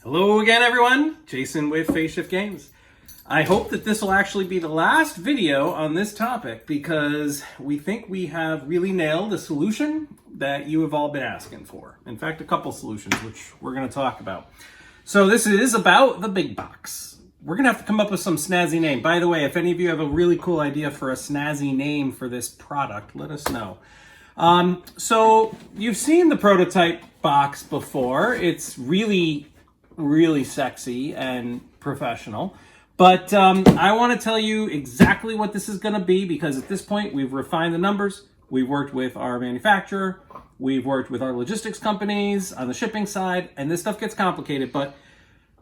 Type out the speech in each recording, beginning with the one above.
Hello again, everyone. Jason with Phase Shift Games. I hope that this will actually be the last video on this topic because we think we have really nailed a solution that you have all been asking for. In fact, a couple solutions, which we're going to talk about. So this is about the big box. We're going to have to come up with some snazzy name. By the way, if any of you have a really cool idea for a snazzy name for this product, let us know. So you've seen the prototype box before. It's really sexy and professional. But I want to tell you exactly what this is going to be because at this point we've refined the numbers. We've worked with our manufacturer. We've worked with our logistics companies on the shipping side. And this stuff gets complicated, but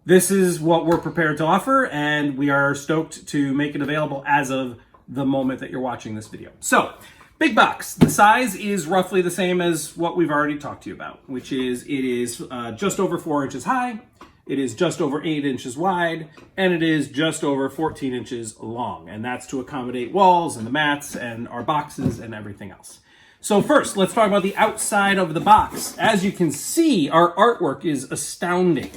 this is what we're prepared to offer. And we are stoked to make it available as of the moment that you're watching this video. So, big box. The size is roughly the same as what we've already talked to you about, which is it is just over 4 inches high. It is just over 8 inches wide, and it is just over 14 inches long. And that's to accommodate walls and the mats and our boxes and everything else. So first, let's talk about the outside of the box. As you can see, our artwork is astounding.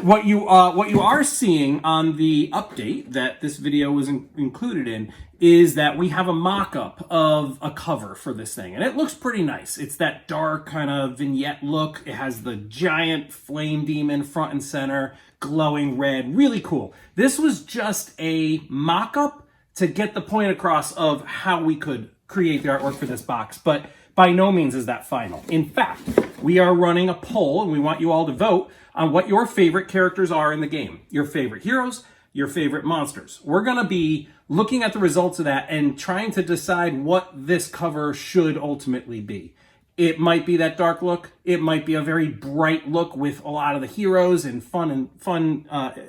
What you are seeing on the update that this video was included in is that we have a mock-up of a cover for this thing, and it looks pretty nice. It's that dark kind of vignette look. It has the giant flame demon front and center, glowing red, really cool. This was just a mock-up to get the point across of how we could create the artwork for this box, but by no means is that final. In fact, we are running a poll, and we want you all to vote on what your favorite characters are in the game. Your favorite heroes, your favorite monsters. We're going to be looking at the results of that and trying to decide what this cover should ultimately be. It might be that dark look. It might be a very bright look with a lot of the heroes and fun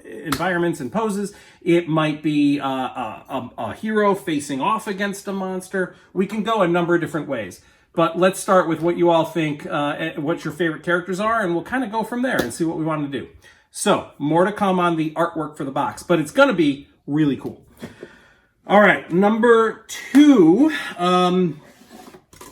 environments and poses. It might be a hero facing off against a monster. We can go a number of different ways. But let's start with what you all think, what your favorite characters are, and we'll kind of go from there and see what we want to do. So, more to come on the artwork for the box, but it's going to be really cool. All right, number 2,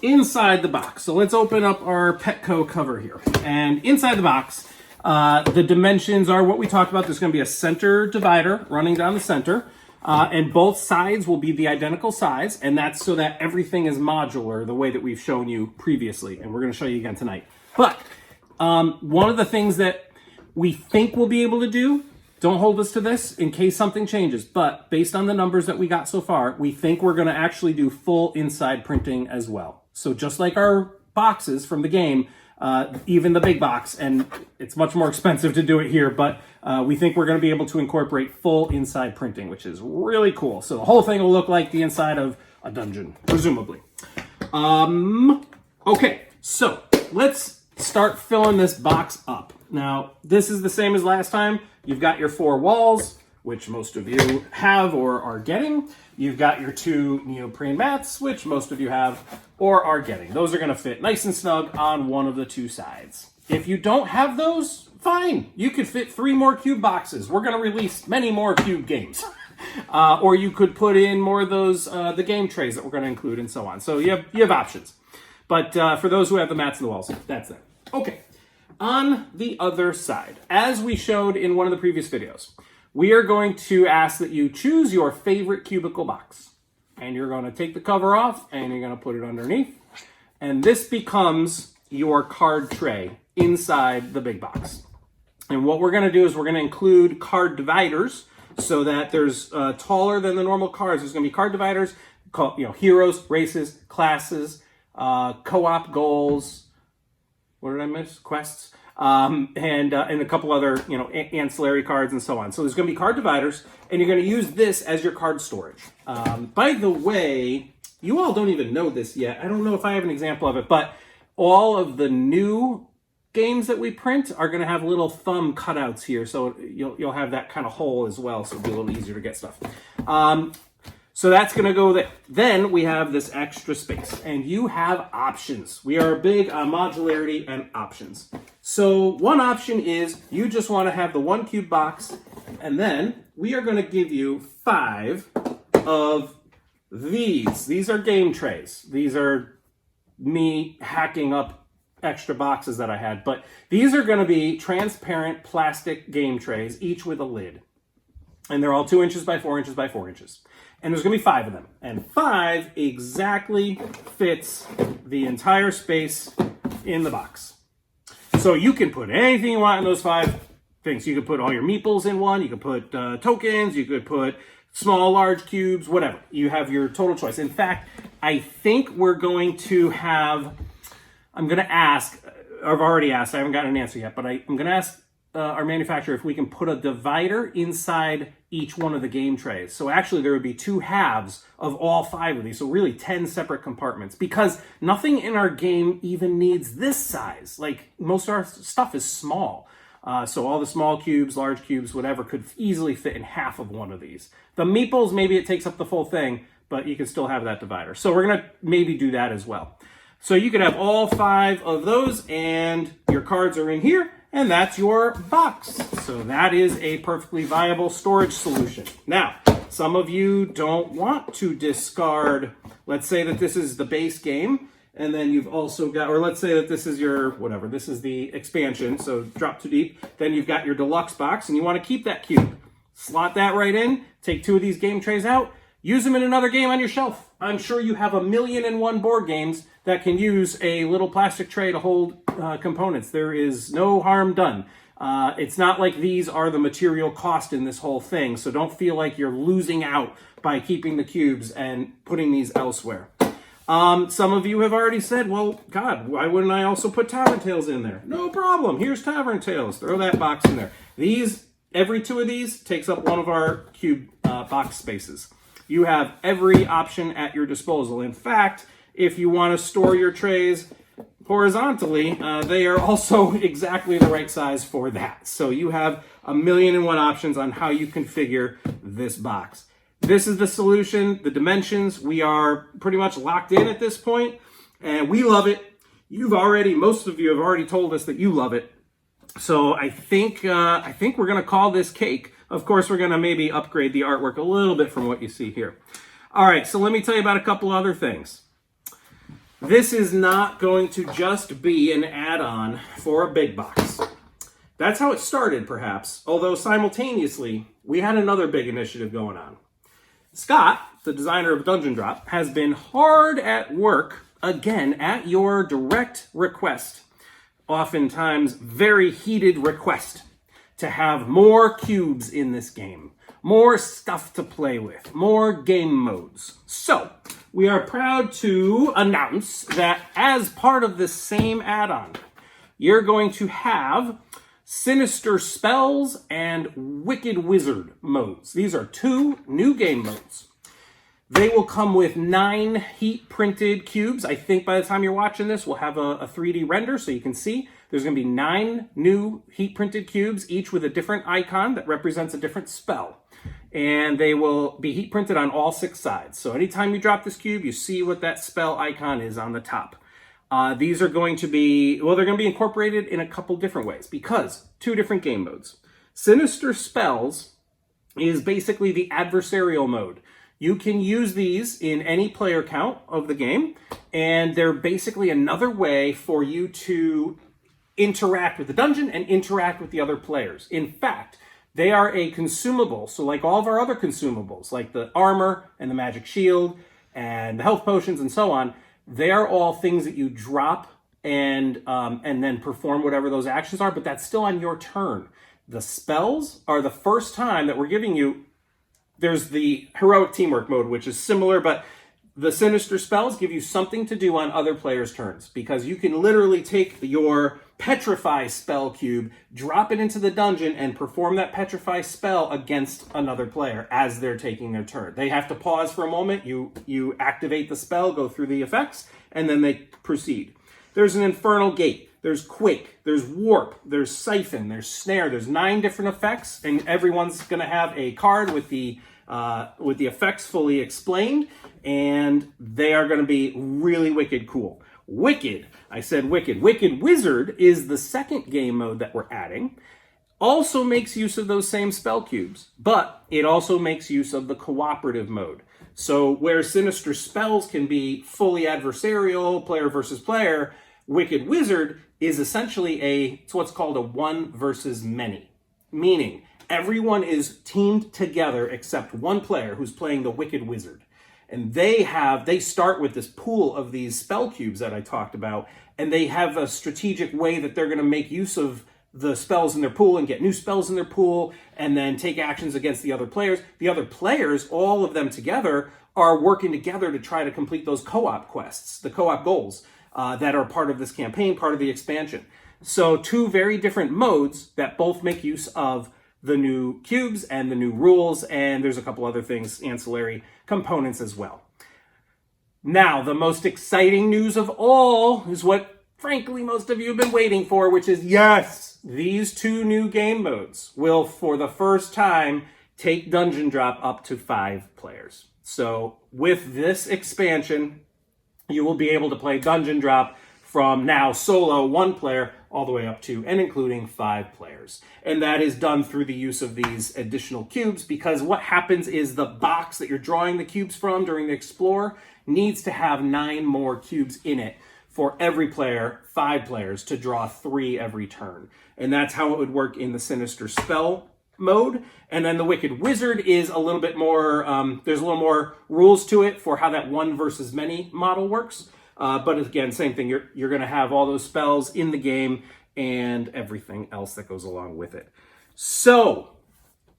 inside the box. So let's open up our Petco cover here. And inside the box, the dimensions are what we talked about. There's going to be a center divider running down the center. And both sides will be the identical size, and that's so that everything is modular the way that we've shown you previously, and we're going to show you again tonight. But one of the things that we think we'll be able to do, don't hold us to this in case something changes, but based on the numbers that we got so far, we think we're going to actually do full inside printing as well. So just like our boxes from the game, even the big box, and it's much more expensive to do it here, but we think we're going to be able to incorporate full inside printing, which is really cool. So the whole thing will look like the inside of a dungeon, presumably. Okay, so let's start filling this box up. Now, this is the same as last time. You've got your 4 walls, which most of you have or are getting. You've got your 2 neoprene mats, which most of you have or are getting. Those are going to fit nice and snug on one of the 2 sides. If you don't have those, fine. You could fit 3 more cube boxes. We're going to release many more cube games. Or you could put in more of those, the game trays that we're going to include and so on. So you have options. But for those who have the mats and the walls, that's it. Okay. On the other side, as we showed in one of the previous videos, we are going to ask that you choose your favorite cubicle box. And you're going to take the cover off and you're going to put it underneath. And this becomes your card tray inside the big box. And what we're going to do is we're going to include card dividers so that there's taller than the normal cards. There's going to be card dividers called, heroes, races, classes, co-op goals. What did I miss? Quests. And a couple other, ancillary cards and so on. So there's going to be card dividers, and you're going to use this as your card storage. By the way, you all don't even know this yet. I don't know if I have an example of it, but all of the new games that we print are going to have little thumb cutouts here, so you'll have that kind of hole as well, so it'll be a little easier to get stuff. So that's going to go there. Then we have this extra space, and you have options. We are big on modularity and options. So one option is you just want to have the 1 cube box, and then we are going to give you 5 of these. These are game trays. These are me hacking up extra boxes that I had. But these are going to be transparent plastic game trays, each with a lid. And they're all 2 inches by 4 inches by 4 inches. And there's going to be 5 of them. And 5 exactly fits the entire space in the box. So you can put anything you want in those 5 things. You could put all your meeples in one. You could put tokens. You could put small, large cubes, whatever. You have your total choice. In fact, I think we're going to have, I'm going to ask, I've already asked, I haven't gotten an answer yet, but I'm going to ask our manufacturer if we can put a divider inside each one of the game trays. So actually there would be 2 halves of all 5 of these. So really 10 separate compartments, because nothing in our game even needs this size. Like most of our stuff is small. So all the small cubes, large cubes, whatever, could easily fit in half of one of these. The meeples, maybe it takes up the full thing, but you can still have that divider. So we're going to maybe do that as well. So you could have all 5 of those, and your cards are in here, and that's your box. So that is a perfectly viable storage solution. Now, some of you don't want to discard, let's say that this is the base game, and then you've also got, or let's say that this is your, whatever, this is the expansion, so drop too deep. Then you've got your deluxe box, and you want to keep that cube. Slot that right in, take 2 of these game trays out, use them in another game on your shelf. I'm sure you have 1,000,001 board games that can use a little plastic tray to hold components. There is no harm done. It's not like these are the material cost in this whole thing, so don't feel like you're losing out by keeping the cubes and putting these elsewhere. Some of you have already said, well, God, why wouldn't I also put Tavern Tales in there? No problem. Here's Tavern Tales. Throw that box in there. These, every 2 of these takes up one of our cube box spaces. You have every option at your disposal. In fact, if you want to store your trays horizontally, they are also exactly the right size for that. So you have 1,000,001 options on how you configure this box. This is the solution, the dimensions. We are pretty much locked in at this point, and we love it. Most of you have already told us that you love it. So I think we're going to call this cake. Of course, we're going to maybe upgrade the artwork a little bit from what you see here. All right, so let me tell you about a couple other things. This is not going to just be an add-on for a big box. That's how it started, perhaps, although simultaneously, we had another big initiative going on. Scott, the designer of Dungeon Drop, has been hard at work, again, at your direct request, oftentimes very heated request, to have more cubes in this game, more stuff to play with, more game modes. So, we are proud to announce that as part of the same add-on, you're going to have Sinister Spells and Wicked Wizard modes. These are 2 new game modes. They will come with 9 heat-printed cubes. I think by the time you're watching this, we'll have a 3D render so you can see. There's going to be 9 new heat-printed cubes, each with a different icon that represents a different spell. And they will be heat-printed on all 6 sides. So anytime you drop this cube, you see what that spell icon is on the top. These are going to be, well, they're going to be incorporated in a couple different ways, because 2 different game modes. Sinister Spells is basically the adversarial mode. You can use these in any player count of the game, and they're basically another way for you to interact with the dungeon and interact with the other players. In fact, they are a consumable, so like all of our other consumables, like the armor and the magic shield and the health potions and so on, they are all things that you drop and then perform whatever those actions are, but that's still on your turn. The spells are the first time that we're giving you. There's the heroic teamwork mode, which is similar, but the Sinister Spells give you something to do on other players' turns, because you can literally take your Petrify spell cube, drop it into the dungeon, and perform that Petrify spell against another player as they're taking their turn. They have to pause for a moment, you activate the spell, go through the effects, and then they proceed. There's an Infernal Gate, there's Quake, there's Warp, there's Siphon, there's Snare, there's 9 different effects, and everyone's going to have a card with the effects fully explained, and they are going to be really wicked cool. Wicked, I said wicked. Wicked Wizard is the second game mode that we're adding. Also makes use of those same spell cubes, but it also makes use of the cooperative mode. So where Sinister Spells can be fully adversarial, player versus player, Wicked Wizard is essentially it's what's called a one versus many, meaning everyone is teamed together except one player who's playing the Wicked Wizard. And they start with this pool of these spell cubes that I talked about, and they have a strategic way that they're going to make use of the spells in their pool and get new spells in their pool and then take actions against the other players. The other players, all of them together, are working together to try to complete those co-op quests, the co-op goals that are part of this campaign, part of the expansion. So two very different modes that both make use of the new cubes and the new rules, and there's a couple other things, ancillary components as well. Now, the most exciting news of all is what, frankly, most of you have been waiting for, which is, yes, these two new game modes will, for the first time, take Dungeon Drop up to 5 players. So with this expansion, you will be able to play Dungeon Drop from now solo 1 player all the way up to and including 5 players. And that is done through the use of these additional cubes, because what happens is the box that you're drawing the cubes from during the Explore needs to have 9 more cubes in it for every player, 5 players, to draw 3 every turn. And that's how it would work in the Sinister Spell mode. And then the Wicked Wizard is a little bit more, there's a little more rules to it for how that one versus many model works. But again, same thing, you're going to have all those spells in the game and everything else that goes along with it. So,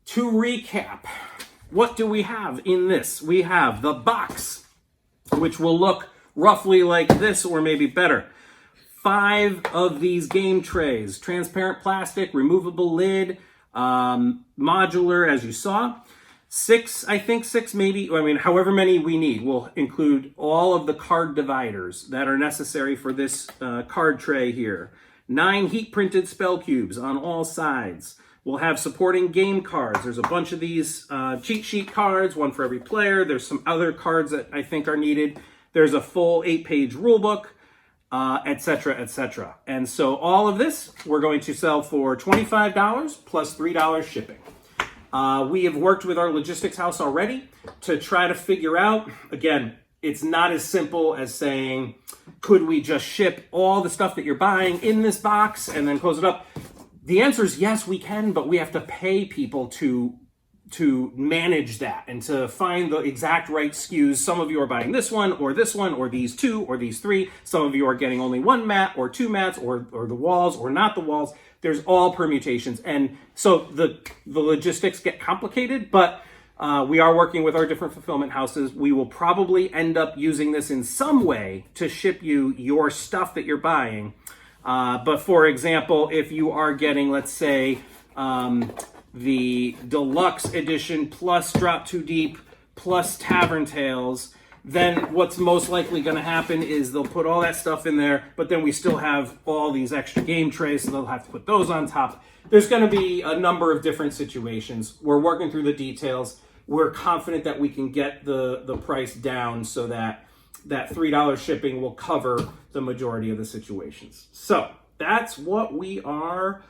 to recap, what do we have in this? We have the box, which will look roughly like this or maybe better. 5 of these game trays, transparent plastic, removable lid, modular, as you saw. 6, I think 6 maybe, I mean, however many we need. We'll include all of the card dividers that are necessary for this card tray here. 9 heat-printed spell cubes on all sides. We'll have supporting game cards. There's a bunch of these cheat sheet cards, 1 for every player. There's some other cards that I think are needed. There's a full 8-page rule book, etc., etc. And so all of this we're going to sell for $25 plus $3 shipping. We have worked with our logistics house already to try to figure out, again, it's not as simple as saying, could we just ship all the stuff that you're buying in this box and then close it up? The answer is yes, we can, but we have to pay people to manage that and to find the exact right SKUs. Some of you are buying this one or these 2 or these 3. Some of you are getting only 1 mat or 2 mats or the walls or not the walls. There's all permutations. And so the logistics get complicated, but we are working with our different fulfillment houses. We will probably end up using this in some way to ship you your stuff that you're buying. But for example, if you are getting, let's say, the deluxe edition plus Drop Too Deep plus Tavern Tales, then what's most likely going to happen is they'll put all that stuff in there, but then we still have all these extra game trays, so they'll have to put those on top. There's going to be a number of different situations. We're working through the details. We're confident that we can get the price down so that $3 shipping will cover the majority of the situations. So that's what we are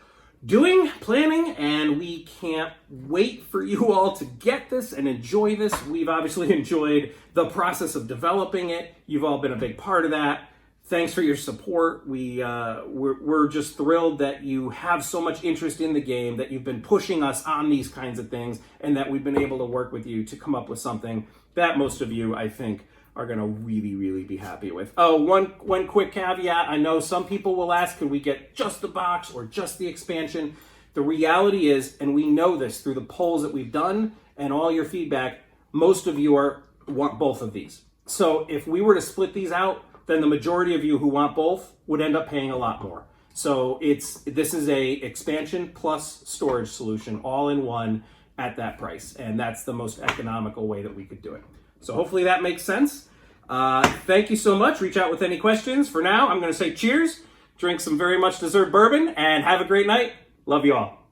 doing, planning, and we can't wait for you all to get this and enjoy this. We've obviously enjoyed the process of developing it. You've all been a big part of that. Thanks for your support. We're just thrilled that you have so much interest in the game, that you've been pushing us on these kinds of things, and that we've been able to work with you to come up with something that most of you, I think, are going to really, really be happy with. Oh, one quick caveat. I know some people will ask, could we get just the box or just the expansion? The reality is, and we know this through the polls that we've done and all your feedback, most of you want both of these. So if we were to split these out, then the majority of you who want both would end up paying a lot more. So this is a expansion plus storage solution all in one at that price. And that's the most economical way that we could do it. So hopefully that makes sense. Thank you so much. Reach out with any questions. For now, I'm going to say cheers, drink some very much deserved bourbon, and have a great night. Love you all.